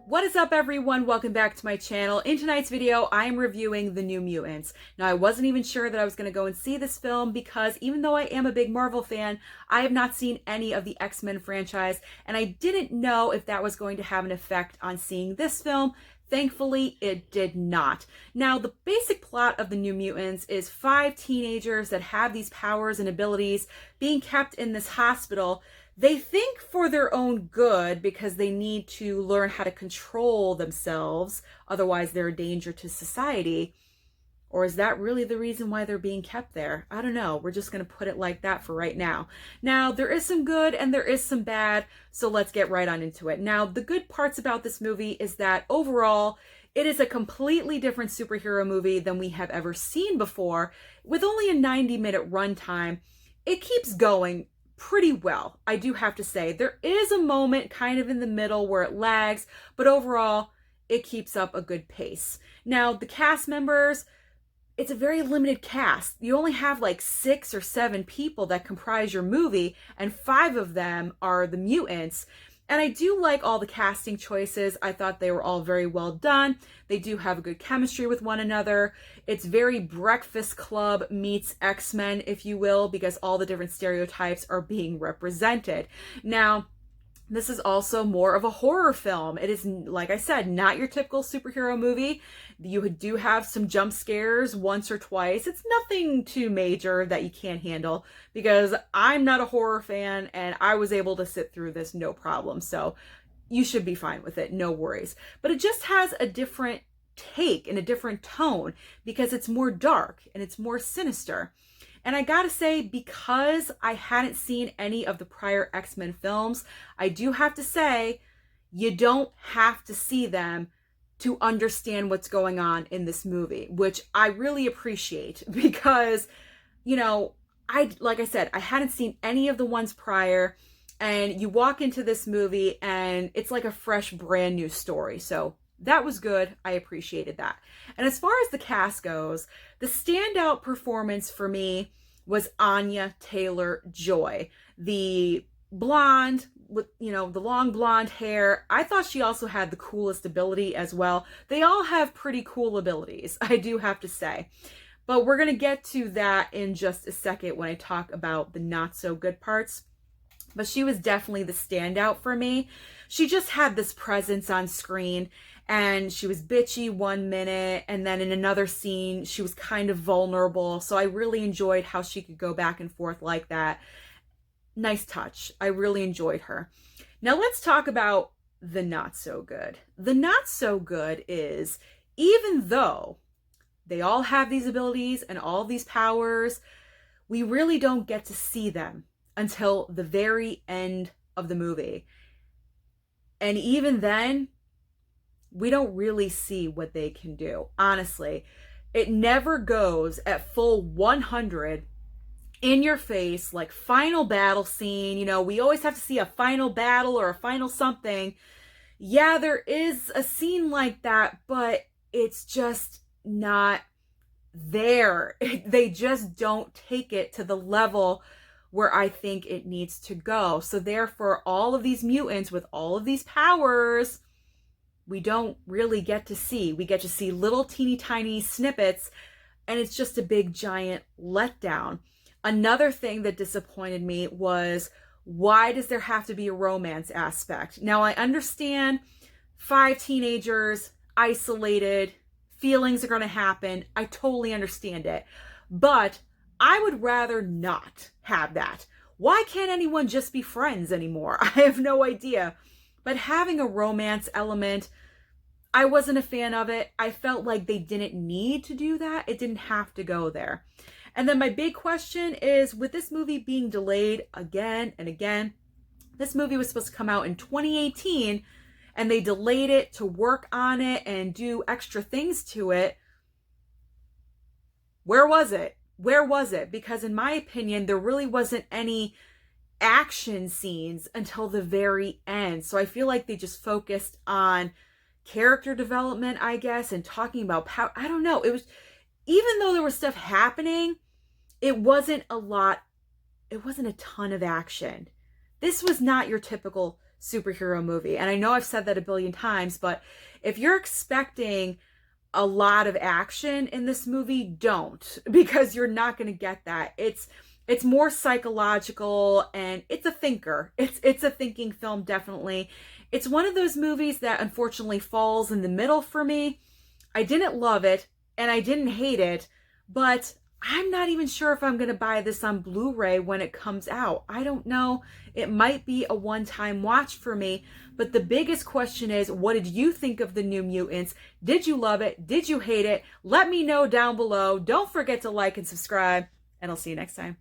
What is up, everyone? Welcome back to my channel. In tonight's video, I am reviewing The New Mutants. Now, I wasn't even sure that I was going to go and see this film because even though I am a big Marvel fan, I have not seen any of the X-Men franchise, and I didn't know if that was going to have an effect on seeing this film. Thankfully, it did not. Now, the basic plot of The New Mutants is 5 teenagers that have these powers and abilities being kept in this hospital. They think for their own good because they need to learn how to control themselves, otherwise they're a danger to society. Or is that really the reason why they're being kept there? I don't know. We're just going to put it like that for right now. Now, there is some good and there is some bad, so let's get right on into it. Now, the good parts about this movie is that overall, it is a completely different superhero movie than we have ever seen before. With only a 90-minute runtime, it keeps going pretty well, I do have to say. There is a moment kind of in the middle where it lags, but overall, it keeps up a good pace. Now, the cast members, it's a very limited cast. You only have like 6 or 7 people that comprise your movie, and 5 of them are the mutants. And I do like all the casting choices. I thought they were all very well done. They do have a good chemistry with one another. It's very Breakfast Club meets X-Men, if you will, because all the different stereotypes are being represented. Now, this is also more of a horror film. It is, like I said, not your typical superhero movie. You do have some jump scares once or twice. It's nothing too major that you can't handle because I'm not a horror fan and I was able to sit through this no problem. So you should be fine with it, no worries. But it just has a different take and a different tone because it's more dark and it's more sinister. And I gotta say, because I hadn't seen any of the prior X-Men films, I do have to say, you don't have to see them to understand what's going on in this movie, which I really appreciate because, you know, like I said, I hadn't seen any of the ones prior, and you walk into this movie and it's like a fresh, brand new story. So that was good. I appreciated that. And as far as the cast goes, the standout performance for me was Anya Taylor-Joy, the blonde with, you know, the long blonde hair. I thought she also had the coolest ability as well. They all have pretty cool abilities, I do have to say. But we're going to get to that in just a second when I talk about the not so good parts. But she was definitely the standout for me. She just had this presence on screen, and she was bitchy one minute, and then in another scene, she was kind of vulnerable. So I really enjoyed how she could go back and forth like that. Nice touch. I really enjoyed her. Now let's talk about the not so good. The not so good is, even though they all have these abilities and all these powers, we really don't get to see them until the very end of the movie. And even then, we don't really see what they can do. Honestly, it never goes at full 100 in your face, like final battle scene. You know, we always have to see a final battle or a final something. Yeah, there is a scene like that, but it's just not there. They just don't take it to the level where I think it needs to go. So therefore, all of these mutants with all of these powers, we don't really get to see. We get to see little teeny tiny snippets, and it's just a big giant letdown. Another thing that disappointed me was, why does there have to be a romance aspect? Now, I understand 5 teenagers, isolated, feelings are going to happen. I totally understand it. But I would rather not have that. Why can't anyone just be friends anymore? I have no idea. But having a romance element, I wasn't a fan of it. I felt like they didn't need to do that. It didn't have to go there. And then my big question is, with this movie being delayed again and again, this movie was supposed to come out in 2018, and they delayed it to work on it and do extra things to it. Where was it? Where was it? Because in my opinion, there really wasn't any action scenes until the very end. So I feel like they just focused on character development, I guess, and talking about power. I don't know. It was, even though there was stuff happening, it wasn't a lot. It wasn't a ton of action. This was not your typical superhero movie. And I know I've said that a billion times, but if you're expecting a lot of action in this movie, don't, because you're not going to get that. It's more psychological, and it's a thinker. It's a thinking film, definitely. It's one of those movies that unfortunately falls in the middle for me. I didn't love it and I didn't hate it, but I'm not even sure if I'm going to buy this on Blu-ray when it comes out. I don't know. It might be a one-time watch for me, but the biggest question is, what did you think of the New Mutants? Did you love it? Did you hate it? Let me know down below. Don't forget to like and subscribe, and I'll see you next time.